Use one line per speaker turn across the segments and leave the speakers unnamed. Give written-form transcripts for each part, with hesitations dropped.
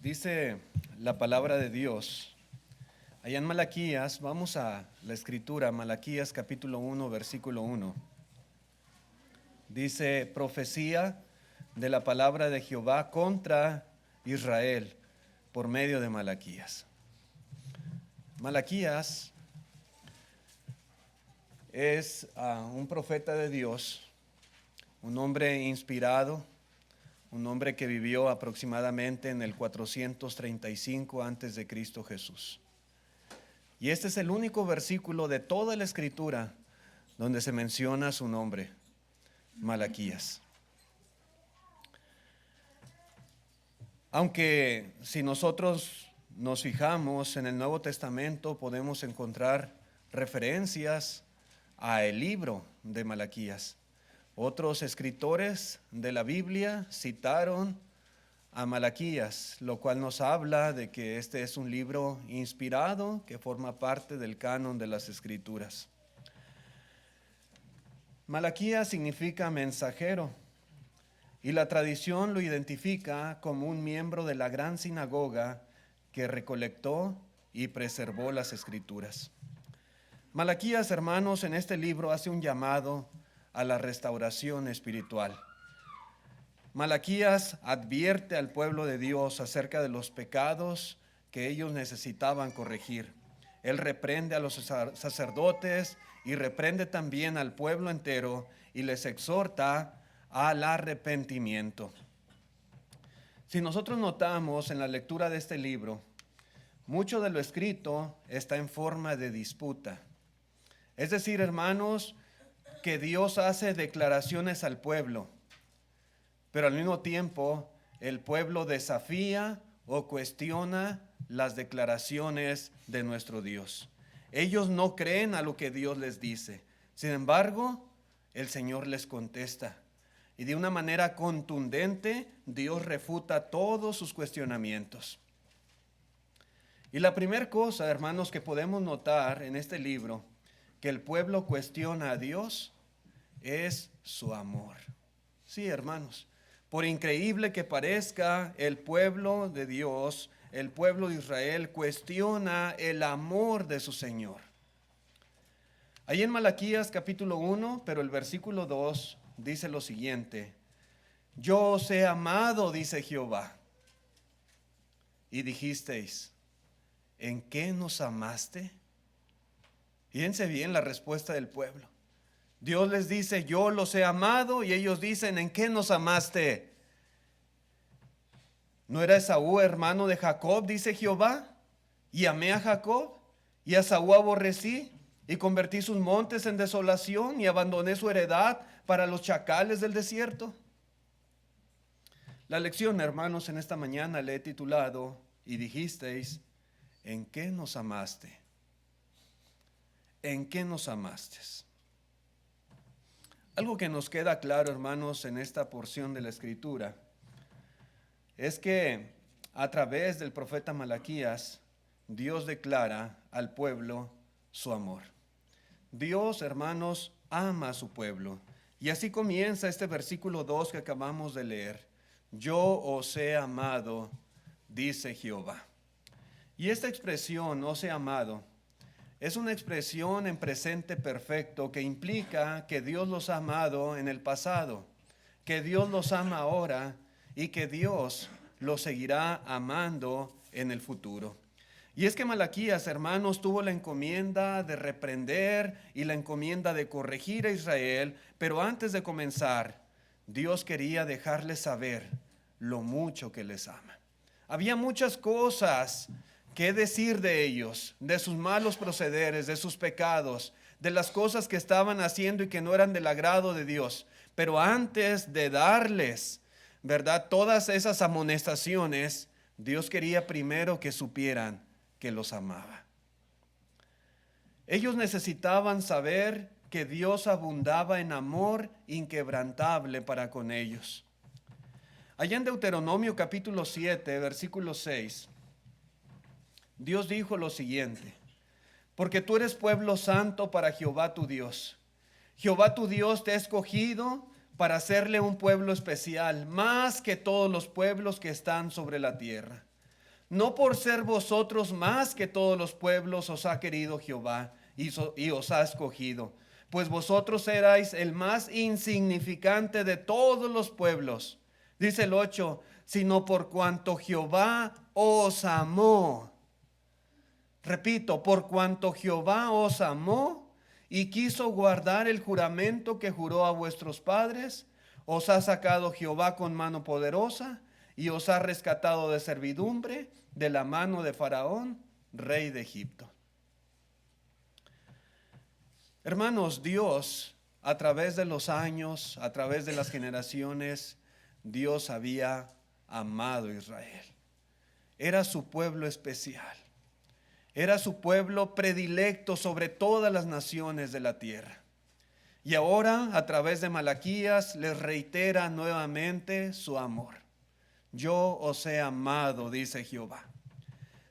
Dice la palabra de Dios, allá en Malaquías, vamos a la escritura, Malaquías capítulo 1, versículo 1. Dice, profecía de la palabra de Jehová contra Israel por medio de Malaquías. Malaquías es un profeta de Dios, un hombre inspirado, un hombre que vivió aproximadamente en el 435 antes de Cristo Jesús. Y este es el único versículo de toda la escritura donde se menciona su nombre, Malaquías. Aunque si nosotros nos fijamos en el Nuevo Testamento podemos encontrar referencias al libro de Malaquías. Otros escritores de la Biblia citaron a Malaquías, lo cual nos habla de que este es un libro inspirado que forma parte del canon de las Escrituras. Malaquías significa mensajero y la tradición lo identifica como un miembro de la gran sinagoga que recolectó y preservó las Escrituras. Malaquías, hermanos, en este libro hace un llamado a la restauración espiritual. Malaquías advierte al pueblo de Dios acerca de los pecados que ellos necesitaban corregir. Él reprende a los sacerdotes y reprende también al pueblo entero y les exhorta al arrepentimiento. Si nosotros notamos en la lectura de este libro, mucho de lo escrito está en forma de disputa. Es decir, hermanos, que Dios hace declaraciones al pueblo, pero al mismo tiempo el pueblo desafía o cuestiona las declaraciones de nuestro Dios. Ellos no creen a lo que Dios les dice. Sin embargo, el Señor les contesta. Y de una manera contundente, Dios refuta todos sus cuestionamientos. Y la primera cosa, hermanos, que podemos notar en este libro, que el pueblo cuestiona a Dios, es su amor. Sí, hermanos. Por increíble que parezca, el pueblo de Dios, el pueblo de Israel, cuestiona el amor de su Señor. Ahí en Malaquías capítulo 1, pero el versículo 2 dice lo siguiente: yo os he amado, dice Jehová. Y dijisteis, ¿en qué nos amaste? Fíjense bien la respuesta del pueblo. Dios les dice, yo los he amado, y ellos dicen, ¿en qué nos amaste? ¿No era Esaú hermano de Jacob, dice Jehová? Y amé a Jacob, y a Esaú aborrecí, y convertí sus montes en desolación, y abandoné su heredad para los chacales del desierto. La lección, hermanos, en esta mañana le he titulado, y dijisteis, ¿en qué nos amaste? ¿En qué nos amaste? Algo que nos queda claro, hermanos, en esta porción de la Escritura es que a través del profeta Malaquías, Dios declara al pueblo su amor. Dios, hermanos, ama a su pueblo. Y así comienza este versículo 2 que acabamos de leer. Yo os he amado, dice Jehová. Y esta expresión, os he amado, es una expresión en presente perfecto que implica que Dios los ha amado en el pasado, que Dios los ama ahora y que Dios los seguirá amando en el futuro. Y es que Malaquías, hermanos, tuvo la encomienda de reprender y la encomienda de corregir a Israel, pero antes de comenzar, Dios quería dejarles saber lo mucho que les ama. Había muchas cosas que decir de ellos, de sus malos procederes, de sus pecados, de las cosas que estaban haciendo y que no eran del agrado de Dios. Pero antes de darles, ¿verdad?, todas esas amonestaciones, Dios quería primero que supieran que los amaba. Ellos necesitaban saber que Dios abundaba en amor inquebrantable para con ellos. Allá en Deuteronomio capítulo 7, versículo 6, Dios dijo lo siguiente: porque tú eres pueblo santo para Jehová tu Dios. Jehová tu Dios te ha escogido para hacerle un pueblo especial, más que todos los pueblos que están sobre la tierra. No por ser vosotros más que todos los pueblos os ha querido Jehová y os ha escogido, pues vosotros erais el más insignificante de todos los pueblos. Dice el 8, sino por cuanto Jehová os amó. Repito, por cuanto Jehová os amó y quiso guardar el juramento que juró a vuestros padres, os ha sacado Jehová con mano poderosa y os ha rescatado de servidumbre de la mano de Faraón, rey de Egipto. Hermanos, Dios, a través de los años, a través de las generaciones, Dios había amado a Israel. Era su pueblo especial. Era su pueblo predilecto sobre todas las naciones de la tierra. Y ahora, a través de Malaquías, les reitera nuevamente su amor. Yo os he amado, dice Jehová.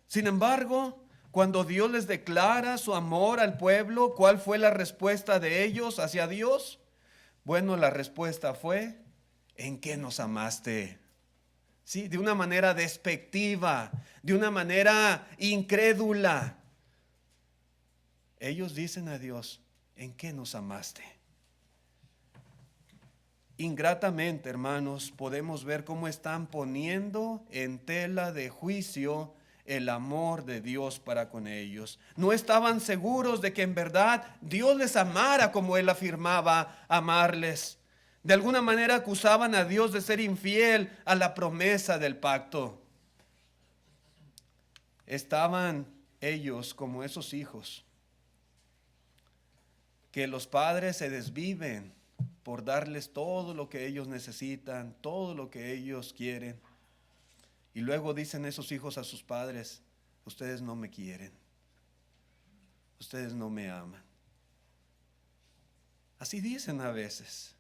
Sin embargo, cuando Dios les declara su amor al pueblo, ¿cuál fue la respuesta de ellos hacia Dios? Bueno, la respuesta fue, ¿en qué nos amaste? Sí, de una manera despectiva, de una manera incrédula. Ellos dicen a Dios, ¿en qué nos amaste? Ingratamente, hermanos, podemos ver cómo están poniendo en tela de juicio el amor de Dios para con ellos. No estaban seguros de que en verdad Dios les amara como Él afirmaba amarles. De alguna manera acusaban a Dios de ser infiel a la promesa del pacto. Estaban ellos como esos hijos que los padres se desviven por darles todo lo que ellos necesitan, todo lo que ellos quieren. Y luego dicen esos hijos a sus padres, ustedes no me quieren, ustedes no me aman. Así dicen a veces.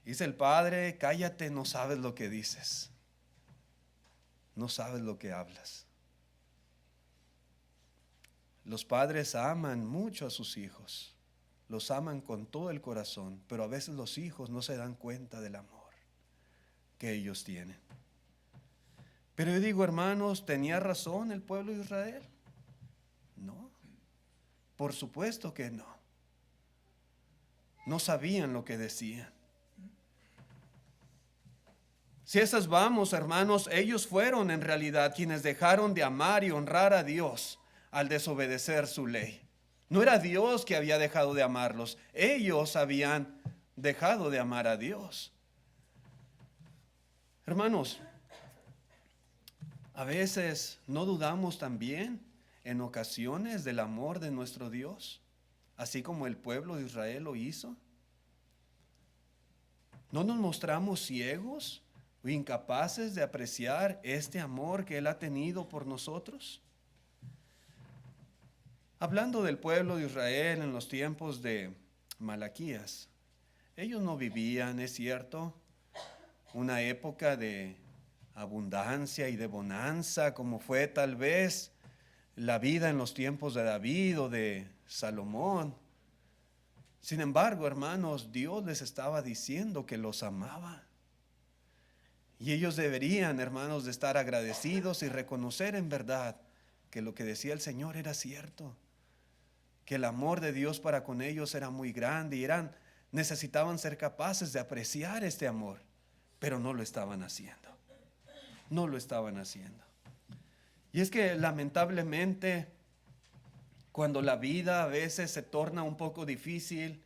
Dice el padre, cállate, no sabes lo que dices, no sabes lo que hablas. Los padres aman mucho a sus hijos, los aman con todo el corazón, pero a veces los hijos no se dan cuenta del amor que ellos tienen. Pero yo digo, hermanos, ¿tenía razón el pueblo de Israel? No, por supuesto que no. No sabían lo que decían. Si esas vamos, hermanos, ellos fueron en realidad quienes dejaron de amar y honrar a Dios al desobedecer su ley. No era Dios que había dejado de amarlos, ellos habían dejado de amar a Dios. Hermanos, a veces no dudamos también en ocasiones del amor de nuestro Dios, así como el pueblo de Israel lo hizo. ¿No nos mostramos ciegos o incapaces de apreciar este amor que Él ha tenido por nosotros? Hablando del pueblo de Israel en los tiempos de Malaquías, ellos no vivían, es cierto, una época de abundancia y de bonanza como fue tal vez la vida en los tiempos de David o de Salomón. Sin embargo, hermanos, Dios les estaba diciendo que los amaba. Y ellos deberían, hermanos, de estar agradecidos y reconocer en verdad que lo que decía el Señor era cierto. Que el amor de Dios para con ellos era muy grande y necesitaban ser capaces de apreciar este amor, pero no lo estaban haciendo. No lo estaban haciendo. Y es que lamentablemente, cuando la vida a veces se torna un poco difícil,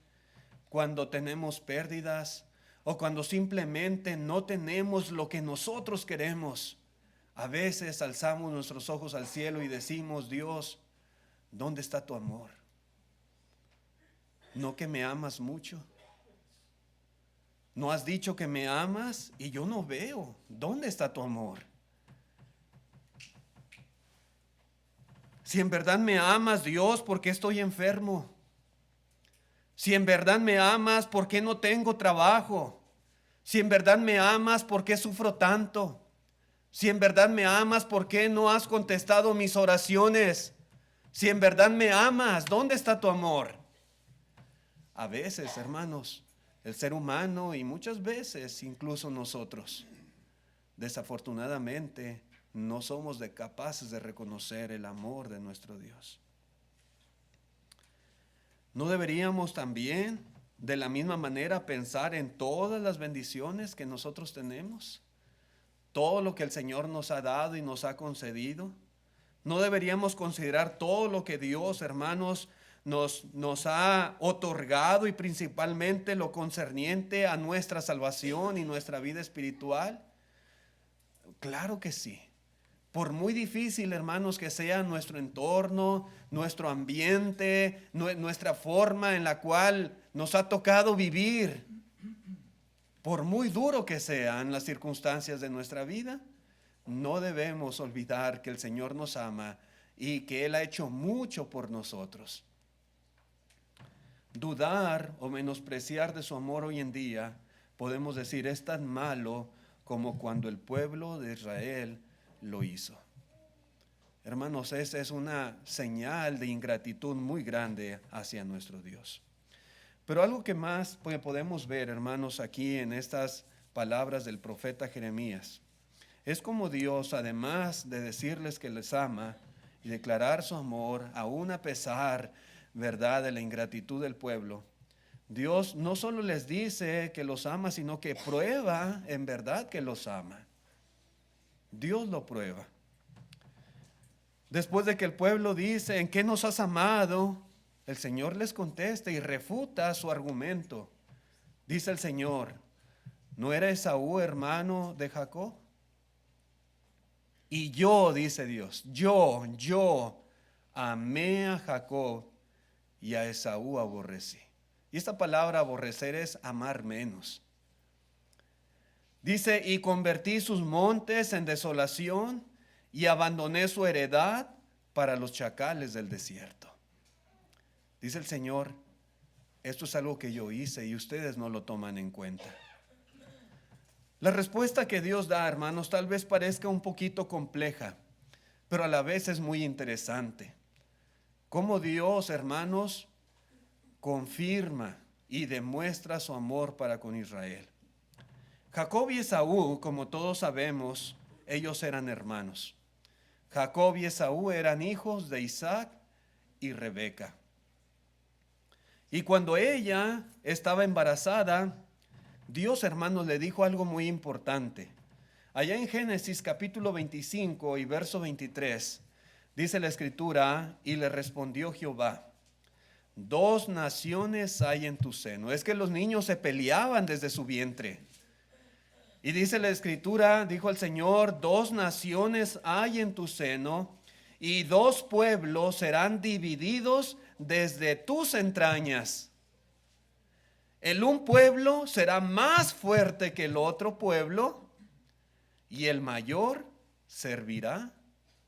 cuando tenemos pérdidas o cuando simplemente no tenemos lo que nosotros queremos, a veces alzamos nuestros ojos al cielo y decimos, Dios, ¿dónde está tu amor? ¿No que me amas mucho? ¿No has dicho que me amas y yo no veo? ¿Dónde está tu amor? Si en verdad me amas, Dios, ¿por qué estoy enfermo? Si en verdad me amas, ¿por qué no tengo trabajo? Si en verdad me amas, ¿por qué sufro tanto? Si en verdad me amas, ¿por qué no has contestado mis oraciones? Si en verdad me amas, ¿dónde está tu amor? A veces, hermanos, el ser humano y muchas veces incluso nosotros, desafortunadamente, no somos capaces de reconocer el amor de nuestro Dios. ¿No deberíamos también de la misma manera pensar en todas las bendiciones que nosotros tenemos? Todo lo que el Señor nos ha dado y nos ha concedido. ¿No deberíamos considerar todo lo que Dios, hermanos, nos ha otorgado, y principalmente lo concerniente a nuestra salvación y nuestra vida espiritual? Claro que sí. Por muy difícil, hermanos, que sea nuestro entorno, nuestro ambiente, nuestra forma en la cual nos ha tocado vivir, por muy duro que sean las circunstancias de nuestra vida, no debemos olvidar que el Señor nos ama y que Él ha hecho mucho por nosotros. Dudar o menospreciar de su amor hoy en día, podemos decir, es tan malo como cuando el pueblo de Israel lo hizo. Hermanos, esa es una señal de ingratitud muy grande hacia nuestro Dios. Pero algo que más podemos ver, hermanos, aquí en estas palabras del profeta Jeremías, es como Dios, además de decirles que les ama y declarar su amor, aún a pesar, verdad, de la ingratitud del pueblo, Dios no solo les dice que los ama, sino que prueba en verdad que los ama. Dios lo prueba. Después de que el pueblo dice, ¿en qué nos has amado?, el Señor les contesta y refuta su argumento. Dice el Señor, ¿no era Esaú hermano de Jacob? Y yo, dice Dios, yo amé a Jacob y a Esaú aborrecí. Y esta palabra aborrecer es amar menos. Dice, y convertí sus montes en desolación y abandoné su heredad para los chacales del desierto. Dice el Señor, esto es algo que yo hice y ustedes no lo toman en cuenta. La respuesta que Dios da, hermanos, tal vez parezca un poquito compleja, pero a la vez es muy interesante. Cómo Dios, hermanos, confirma y demuestra su amor para con Israel. Jacob y Esaú, como todos sabemos, ellos eran hermanos. Jacob y Esaú eran hijos de Isaac y Rebeca. Y cuando ella estaba embarazada, Dios, hermanos, le dijo algo muy importante. Allá en Génesis capítulo 25 y verso 23, dice la escritura, y le respondió Jehová, 2 naciones hay en tu seno. Es que los niños se peleaban desde su vientre. Y dice la escritura, dijo el Señor, 2 naciones hay en tu seno, y 2 pueblos serán divididos desde tus entrañas. El un pueblo será más fuerte que el otro pueblo, y el mayor servirá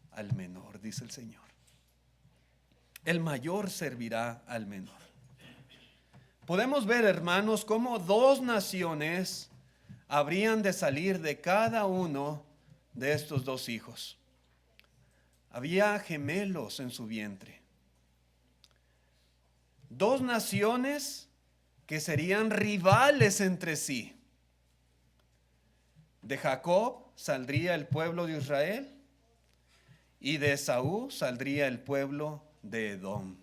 al menor, dice el Señor. El mayor servirá al menor. Podemos ver, hermanos, cómo 2 naciones habrían de salir de cada uno de estos 2 hijos. Había gemelos en su vientre. 2 naciones que serían rivales entre sí. De Jacob saldría el pueblo de Israel y de Esaú saldría el pueblo de Edom.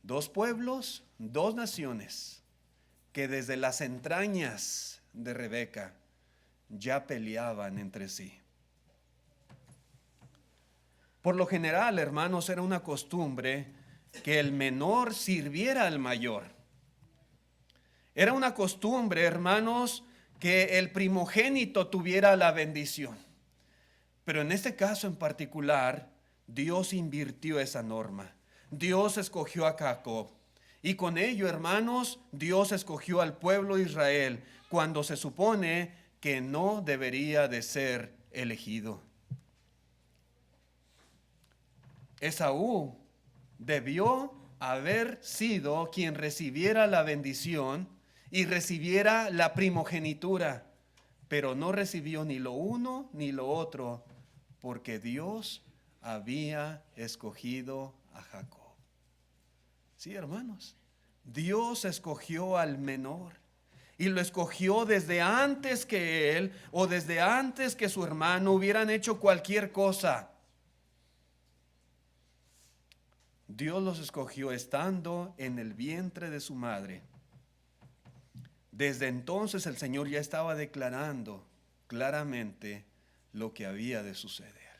2 pueblos, 2 naciones que desde las entrañas de Rebeca ya peleaban entre sí. Por lo general, hermanos, era una costumbre que el menor sirviera al mayor. Era una costumbre, hermanos, que el primogénito tuviera la bendición. Pero en este caso en particular, Dios invirtió esa norma. Dios escogió a Jacob. Y con ello, hermanos, Dios escogió al pueblo de Israel cuando se supone que no debería de ser elegido. Esaú debió haber sido quien recibiera la bendición y recibiera la primogenitura, pero no recibió ni lo uno ni lo otro, porque Dios había escogido a Jacob. Sí, hermanos, Dios escogió al menor. y lo escogió desde antes que él o desde antes que su hermano hubieran hecho cualquier cosa. Dios los escogió estando en el vientre de su madre. Desde entonces el Señor ya estaba declarando claramente lo que había de suceder.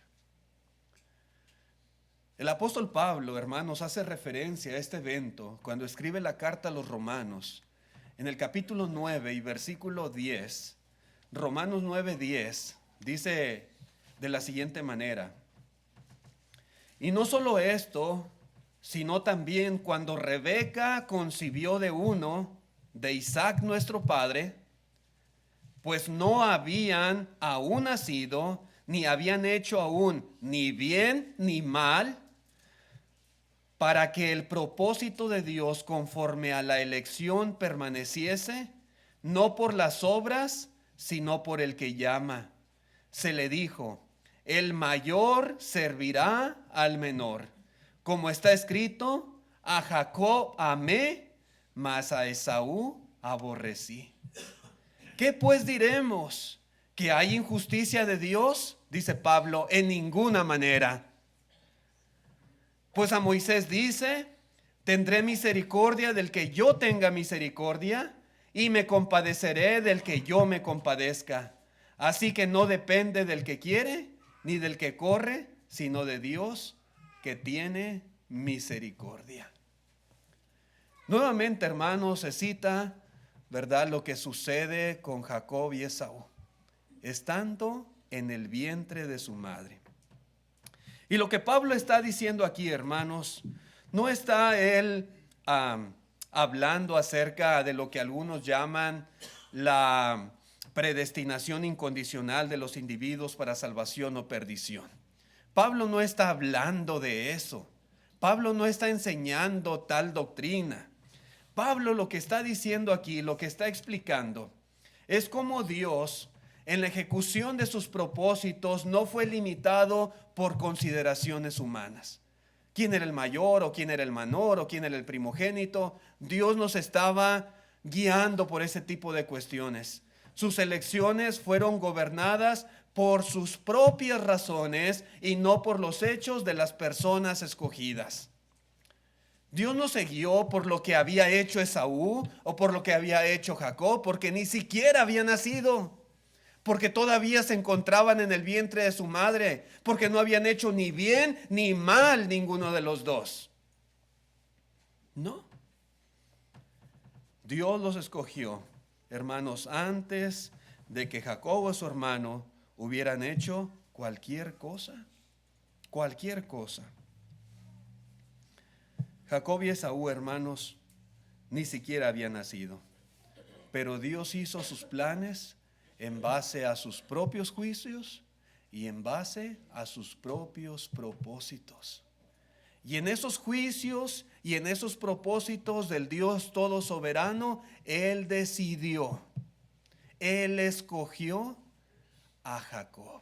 El apóstol Pablo, hermanos, hace referencia a este evento cuando escribe la carta a los romanos. En el capítulo 9 y versículo 10, Romanos 9:10, dice de la siguiente manera: y no solo esto, sino también cuando Rebeca concibió de uno, de Isaac nuestro padre, pues no habían aún nacido, ni habían hecho aún ni bien ni mal, para que el propósito de Dios conforme a la elección permaneciese, no por las obras, sino por el que llama. Se le dijo: el mayor servirá al menor. Como está escrito: a Jacob amé, mas a Esaú aborrecí. ¿Qué pues diremos? ¿Que hay injusticia de Dios? Dice Pablo: en ninguna manera. Pues a Moisés dice: tendré misericordia del que yo tenga misericordia, y me compadeceré del que yo me compadezca. Así que no depende del que quiere, ni del que corre, sino de Dios, que tiene misericordia. Nuevamente, hermanos, se cita, ¿verdad?, lo que sucede con Jacob y Esaú, estando en el vientre de su madre. Y lo que Pablo está diciendo aquí, hermanos, no está él hablando acerca de lo que algunos llaman la predestinación incondicional de los individuos para salvación o perdición. Pablo no está hablando de eso. Pablo no está enseñando tal doctrina. Pablo lo que está diciendo aquí, lo que está explicando, es cómo Dios, en la ejecución de sus propósitos, no fue limitado por consideraciones humanas. ¿Quién era el mayor o quién era el menor o quién era el primogénito? Dios nos estaba guiando por ese tipo de cuestiones. Sus elecciones fueron gobernadas por sus propias razones y no por los hechos de las personas escogidas. Dios no se guió por lo que había hecho Esaú o por lo que había hecho Jacob, porque ni siquiera había nacido, porque todavía se encontraban en el vientre de su madre, porque no habían hecho ni bien ni mal ninguno de los dos. No. Dios los escogió, hermanos, antes de que Jacob o su hermano hubieran hecho cualquier cosa. Cualquier cosa. Jacob y Esaú, hermanos, ni siquiera habían nacido, pero Dios hizo sus planes en base a sus propios juicios y en base a sus propios propósitos. Y en esos juicios y en esos propósitos del Dios todo soberano, Él decidió, Él escogió a Jacob.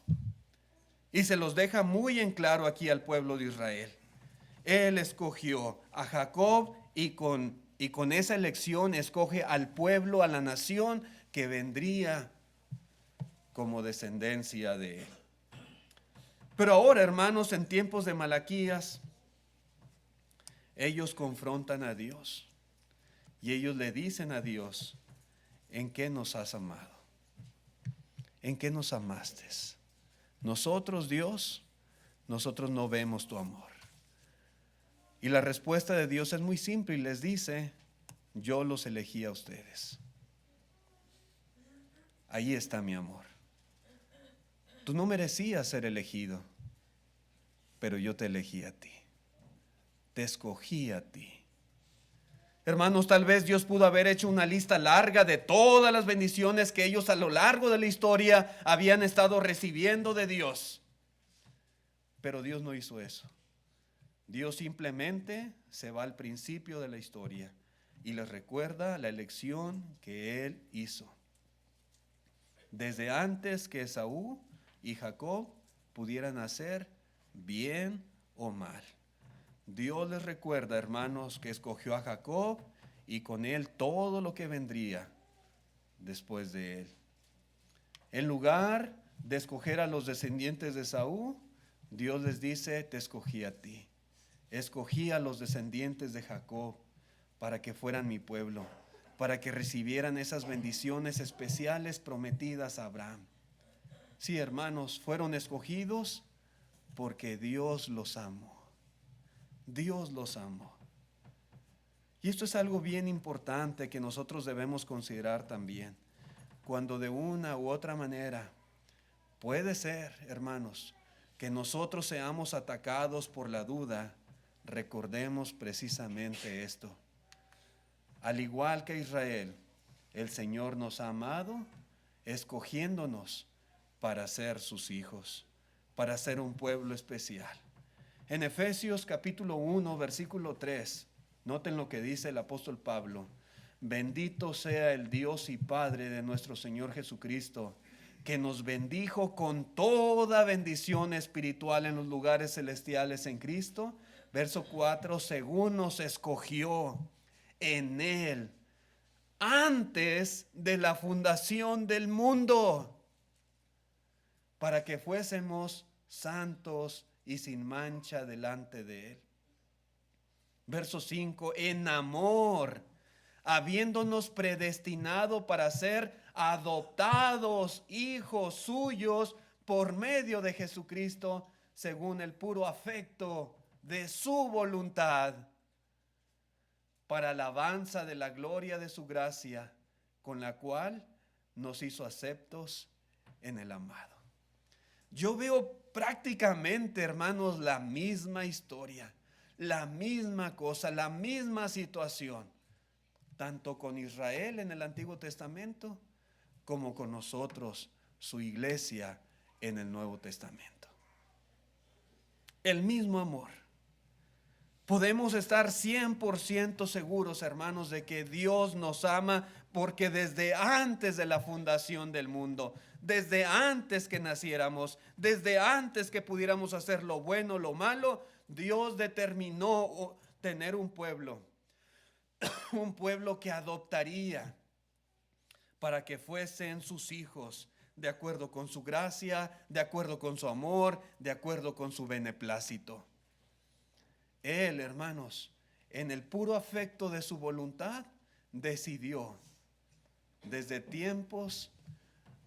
Y se los deja muy en claro aquí al pueblo de Israel. Él escogió a Jacob y con esa elección escoge al pueblo, a la nación que vendría como descendencia de él. Pero ahora, hermanos, en tiempos de Malaquías, ellos confrontan a Dios y ellos le dicen a Dios: ¿en qué nos has amado? ¿En qué nos amaste? Nosotros, Dios, nosotros no vemos tu amor. Y la respuesta de Dios es muy simple y les dice: yo los elegí a ustedes. Ahí está mi amor. Tú no merecías ser elegido, pero yo te elegí a ti. Te escogí a ti. Hermanos, tal vez Dios pudo haber hecho una lista larga de todas las bendiciones que ellos a lo largo de la historia habían estado recibiendo de Dios. Pero Dios no hizo eso. Dios simplemente se va al principio de la historia y les recuerda la elección que Él hizo. Desde antes que Esaú y Jacob pudieran hacer bien o mal. Dios les recuerda, hermanos, que escogió a Jacob y con él todo lo que vendría después de él. En lugar de escoger a los descendientes de Saúl, Dios les dice, te escogí a ti. Escogí a los descendientes de Jacob para que fueran mi pueblo, para que recibieran esas bendiciones especiales prometidas a Abraham. Sí, hermanos, fueron escogidos porque Dios los amó. Dios los amó. Y esto es algo bien importante que nosotros debemos considerar también. Cuando de una u otra manera puede ser, hermanos, que nosotros seamos atacados por la duda, recordemos precisamente esto. Al igual que Israel, el Señor nos ha amado, escogiéndonos para ser sus hijos, para ser un pueblo especial. En Efesios capítulo 1, versículo 3, noten lo que dice el apóstol Pablo. Bendito sea el Dios y Padre de nuestro Señor Jesucristo, que nos bendijo con toda bendición espiritual en los lugares celestiales en Cristo. Verso 4, según nos escogió en Él antes de la fundación del mundo, para que fuésemos santos y sin mancha delante de Él. Verso 5, en amor, habiéndonos predestinado para ser adoptados hijos suyos por medio de Jesucristo, según el puro afecto de su voluntad, para alabanza de la gloria de su gracia, con la cual nos hizo aceptos en el amado. Yo veo prácticamente, hermanos, la misma historia, la misma cosa, la misma situación, tanto con Israel en el Antiguo Testamento como con nosotros, su iglesia, en el Nuevo Testamento. El mismo amor. Podemos estar 100% seguros, hermanos, de que Dios nos ama porque desde antes de la fundación del mundo, desde antes que naciéramos, desde antes que pudiéramos hacer lo bueno, lo malo, Dios determinó tener un pueblo que adoptaría para que fuesen sus hijos, de acuerdo con su gracia, de acuerdo con su amor, de acuerdo con su beneplácito. Él, hermanos, en el puro afecto de su voluntad, decidió desde tiempos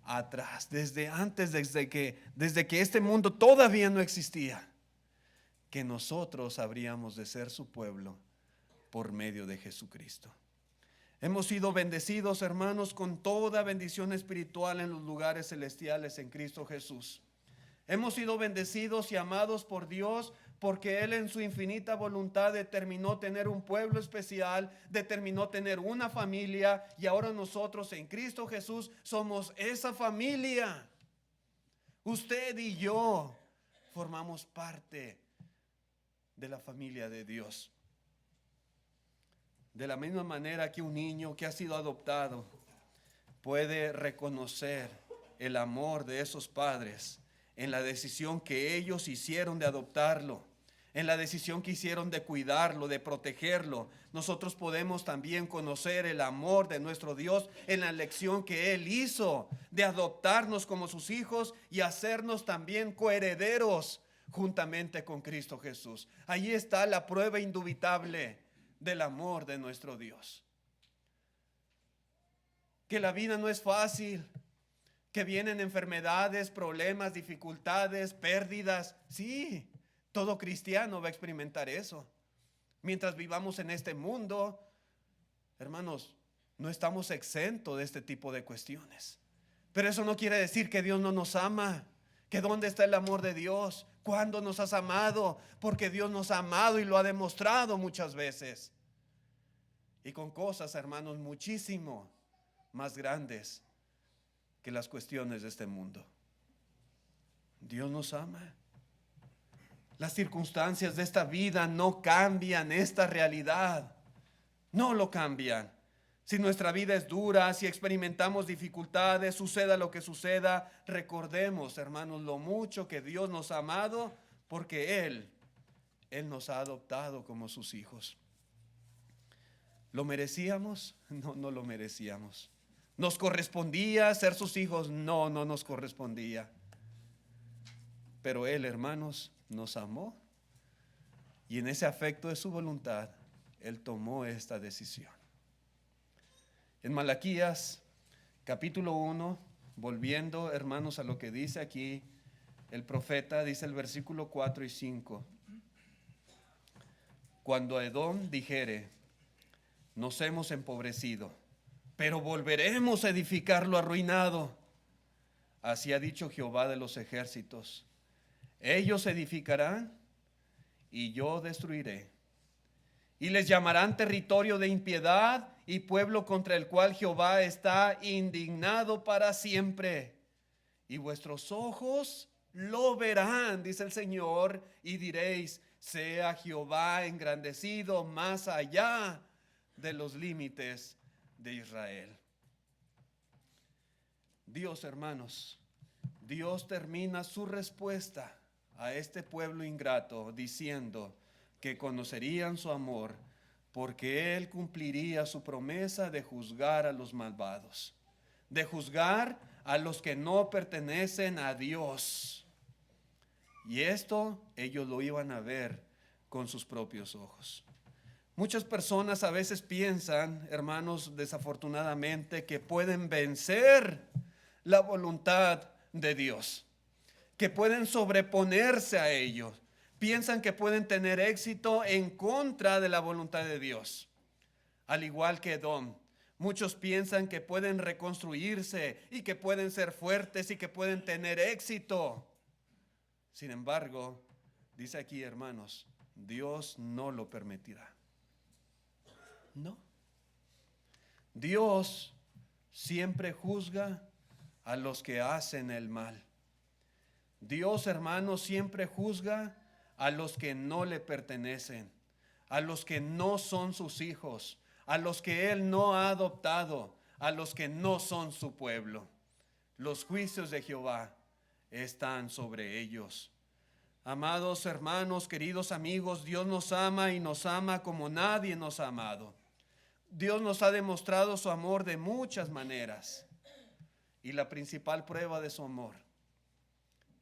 atrás, desde antes, desde que este mundo todavía no existía, que nosotros habríamos de ser su pueblo por medio de Jesucristo. Hemos sido bendecidos, hermanos, con toda bendición espiritual en los lugares celestiales en Cristo Jesús. Hemos sido bendecidos y amados por Dios porque Él en su infinita voluntad determinó tener un pueblo especial, determinó tener una familia, y ahora nosotros en Cristo Jesús somos esa familia. Usted y yo formamos parte de la familia de Dios. De la misma manera que un niño que ha sido adoptado puede reconocer el amor de esos padres en la decisión que ellos hicieron de adoptarlo, en la decisión que hicieron de cuidarlo, de protegerlo, nosotros podemos también conocer el amor de nuestro Dios en la elección que Él hizo de adoptarnos como sus hijos y hacernos también coherederos juntamente con Cristo Jesús. Allí está la prueba indubitable del amor de nuestro Dios. Que la vida no es fácil, que vienen enfermedades, problemas, dificultades, pérdidas. Sí, todo cristiano va a experimentar eso. Mientras vivamos en este mundo, hermanos, no estamos exentos de este tipo de cuestiones. Pero eso no quiere decir que Dios no nos ama. Que dónde está el amor de Dios, cuándo nos has amado, porque Dios nos ha amado y lo ha demostrado muchas veces. Y con cosas, hermanos, muchísimo más grandes que las cuestiones de este mundo. Dios nos ama. Las circunstancias de esta vida no cambian esta realidad. No lo cambian. Si nuestra vida es dura, si experimentamos dificultades, suceda lo que suceda, recordemos, hermanos, lo mucho que Dios nos ha amado, porque Él nos ha adoptado como sus hijos. ¿Lo merecíamos? No, no lo merecíamos. ¿Nos correspondía ser sus hijos? No, no nos correspondía. Pero Él, hermanos, nos amó. Y en ese afecto de su voluntad, Él tomó esta decisión. En Malaquías, capítulo 1, volviendo, hermanos, a lo que dice aquí el profeta, dice el versículo 4 y 5. Cuando Edom dijere, nos hemos empobrecido, pero volveremos a edificar lo arruinado. Así ha dicho Jehová de los ejércitos. Ellos edificarán y yo destruiré. Y les llamarán territorio de impiedad y pueblo contra el cual Jehová está indignado para siempre. Y vuestros ojos lo verán, dice el Señor, y diréis, sea Jehová engrandecido más allá de los límites de Israel. Dios, hermanos, Dios termina su respuesta a este pueblo ingrato diciendo que conocerían su amor porque Él cumpliría su promesa de juzgar a los malvados, de juzgar a los que no pertenecen a Dios. Y esto ellos lo iban a ver con sus propios ojos. Muchas personas a veces piensan, hermanos, desafortunadamente, que pueden vencer la voluntad de Dios, que pueden sobreponerse a ellos. Piensan que pueden tener éxito en contra de la voluntad de Dios. Al igual que Edom, muchos piensan que pueden reconstruirse y que pueden ser fuertes y que pueden tener éxito. Sin embargo, dice aquí, hermanos, Dios no lo permitirá. No. Dios siempre juzga a los que hacen el mal. Dios, hermanos, siempre juzga a los que no le pertenecen, a los que no son sus hijos, a los que Él no ha adoptado, a los que no son su pueblo. Los juicios de Jehová están sobre ellos. Amados hermanos, queridos amigos, Dios nos ama y nos ama como nadie nos ha amado. Dios nos ha demostrado su amor de muchas maneras. Y la principal prueba de su amor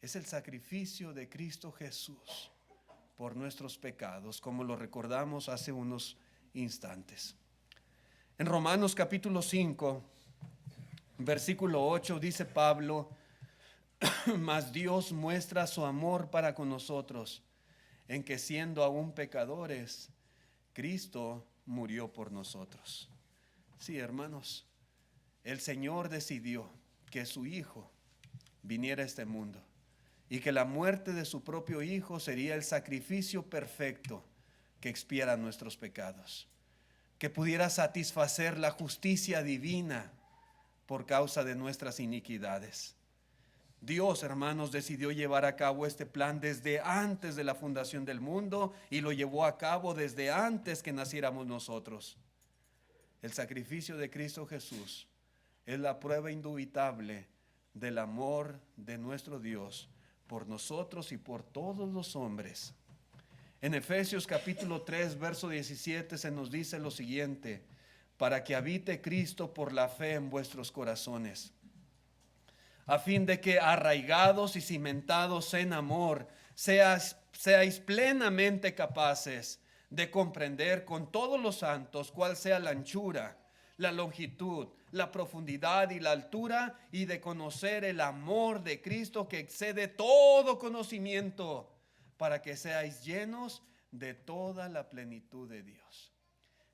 es el sacrificio de Cristo Jesús por nuestros pecados, como lo recordamos hace unos instantes. En Romanos capítulo 5, versículo 8, dice Pablo, mas Dios muestra su amor para con nosotros, en que siendo aún pecadores, Cristo murió por nosotros. Sí, hermanos, el Señor decidió que su Hijo viniera a este mundo y que la muerte de su propio Hijo sería el sacrificio perfecto que expiara nuestros pecados, que pudiera satisfacer la justicia divina por causa de nuestras iniquidades. Dios, hermanos, decidió llevar a cabo este plan desde antes de la fundación del mundo y lo llevó a cabo desde antes que naciéramos nosotros. El sacrificio de Cristo Jesús es la prueba indubitable del amor de nuestro Dios por nosotros y por todos los hombres. En Efesios capítulo 3, verso 17 se nos dice lo siguiente: para que habite Cristo por la fe en vuestros corazones, a fin de que arraigados y cimentados en amor, seáis plenamente capaces de comprender con todos los santos cuál sea la anchura, la longitud, la profundidad y la altura, y de conocer el amor de Cristo que excede todo conocimiento, para que seáis llenos de toda la plenitud de Dios.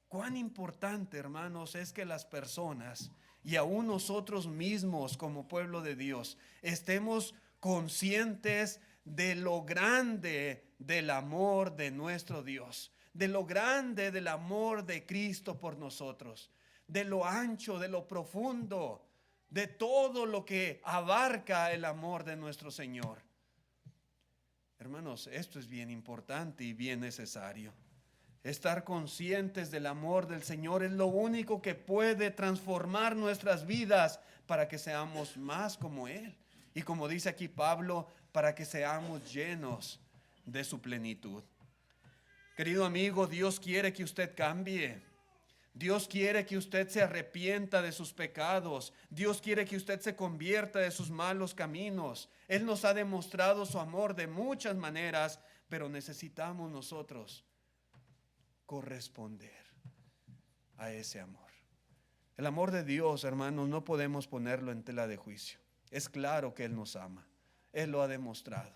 Cuán importante, hermanos, es que las personas y aún nosotros mismos como pueblo de Dios estemos conscientes de lo grande del amor de nuestro Dios, de lo grande del amor de Cristo por nosotros, de lo ancho, de lo profundo, de todo lo que abarca el amor de nuestro Señor. Hermanos, esto es bien importante y bien necesario. Estar conscientes del amor del Señor es lo único que puede transformar nuestras vidas para que seamos más como Él. Y como dice aquí Pablo, para que seamos llenos de su plenitud. Querido amigo, Dios quiere que usted cambie. Dios quiere que usted se arrepienta de sus pecados. Dios quiere que usted se convierta de sus malos caminos. Él nos ha demostrado su amor de muchas maneras, pero necesitamos nosotros corresponder a ese amor. El amor de Dios, hermanos, no podemos ponerlo en tela de juicio. Es claro que Él nos ama. Él lo ha demostrado.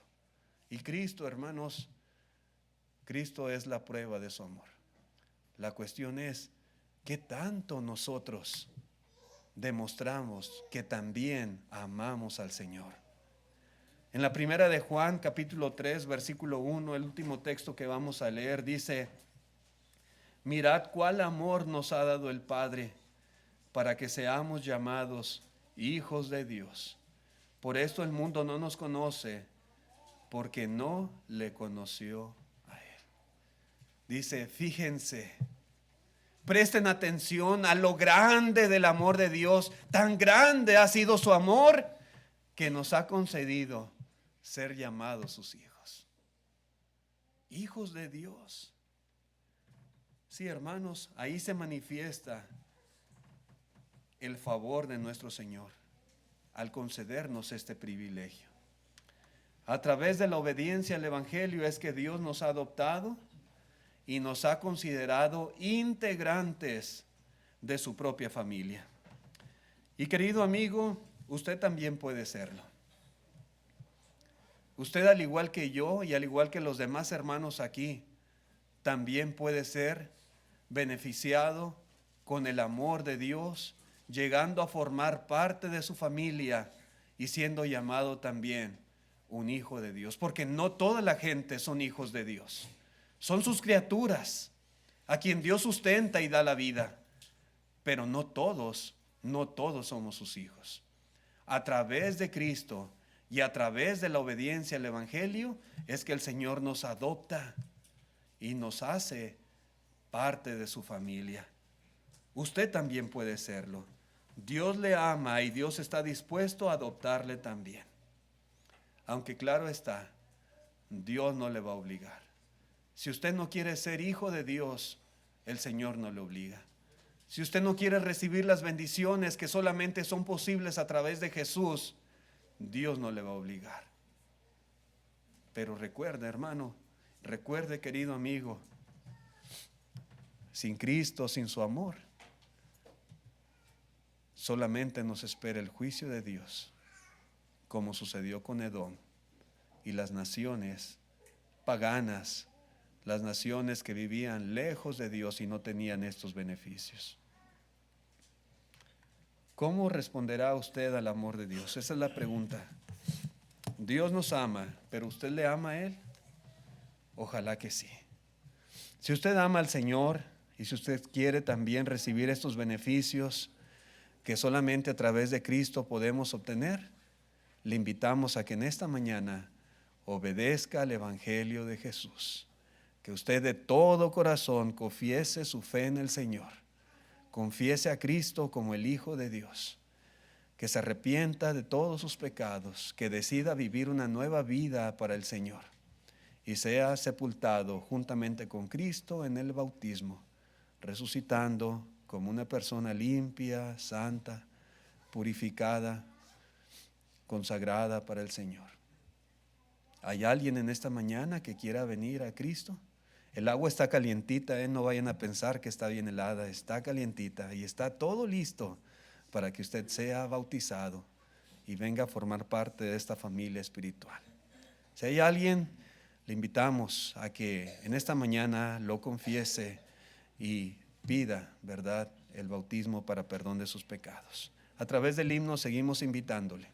Y Cristo, hermanos, Cristo es la prueba de su amor. La cuestión es, ¿qué tanto nosotros demostramos que también amamos al Señor? En la primera de Juan, capítulo 3, versículo 1, el último texto que vamos a leer, dice: mirad cuál amor nos ha dado el Padre para que seamos llamados hijos de Dios. Por esto el mundo no nos conoce, porque no le conoció a Él. Dice, fíjense, presten atención a lo grande del amor de Dios. Tan grande ha sido su amor que nos ha concedido ser llamados sus hijos. Hijos de Dios. Sí, hermanos, ahí se manifiesta el favor de nuestro Señor al concedernos este privilegio. A través de la obediencia al Evangelio es que Dios nos ha adoptado y nos ha considerado integrantes de su propia familia. Y querido amigo, usted también puede serlo. Usted, al igual que yo y al igual que los demás hermanos aquí, también puede ser beneficiado con el amor de Dios, llegando a formar parte de su familia y siendo llamado también un hijo de Dios. Porque no toda la gente son hijos de Dios. Son sus criaturas, a quien Dios sustenta y da la vida. Pero no todos somos sus hijos. A través de Cristo y a través de la obediencia al Evangelio es que el Señor nos adopta y nos hace parte de su familia. Usted también puede serlo. Dios le ama y Dios está dispuesto a adoptarle también. Aunque claro está, Dios no le va a obligar. Si usted no quiere ser hijo de Dios, el Señor no le obliga. Si usted no quiere recibir las bendiciones que solamente son posibles a través de Jesús, Dios no le va a obligar. Pero recuerde, hermano, recuerde, querido amigo, sin Cristo, sin su amor, solamente nos espera el juicio de Dios, como sucedió con Edom y las naciones paganas, las naciones que vivían lejos de Dios y no tenían estos beneficios. ¿Cómo responderá usted al amor de Dios? Esa es la pregunta. Dios nos ama, pero ¿usted le ama a Él? Ojalá que sí. Si usted ama al Señor y si usted quiere también recibir estos beneficios que solamente a través de Cristo podemos obtener, le invitamos a que en esta mañana obedezca al Evangelio de Jesús. Que usted de todo corazón confiese su fe en el Señor. Confiese a Cristo como el Hijo de Dios. Que se arrepienta de todos sus pecados. Que decida vivir una nueva vida para el Señor. Y sea sepultado juntamente con Cristo en el bautismo, resucitando como una persona limpia, santa, purificada, consagrada para el Señor. ¿Hay alguien en esta mañana que quiera venir a Cristo? El agua está calientita, no vayan a pensar que está bien helada, está calientita y está todo listo para que usted sea bautizado y venga a formar parte de esta familia espiritual. Si hay alguien, le invitamos a que en esta mañana lo confiese y pida, ¿verdad?, el bautismo para perdón de sus pecados. A través del himno seguimos invitándole.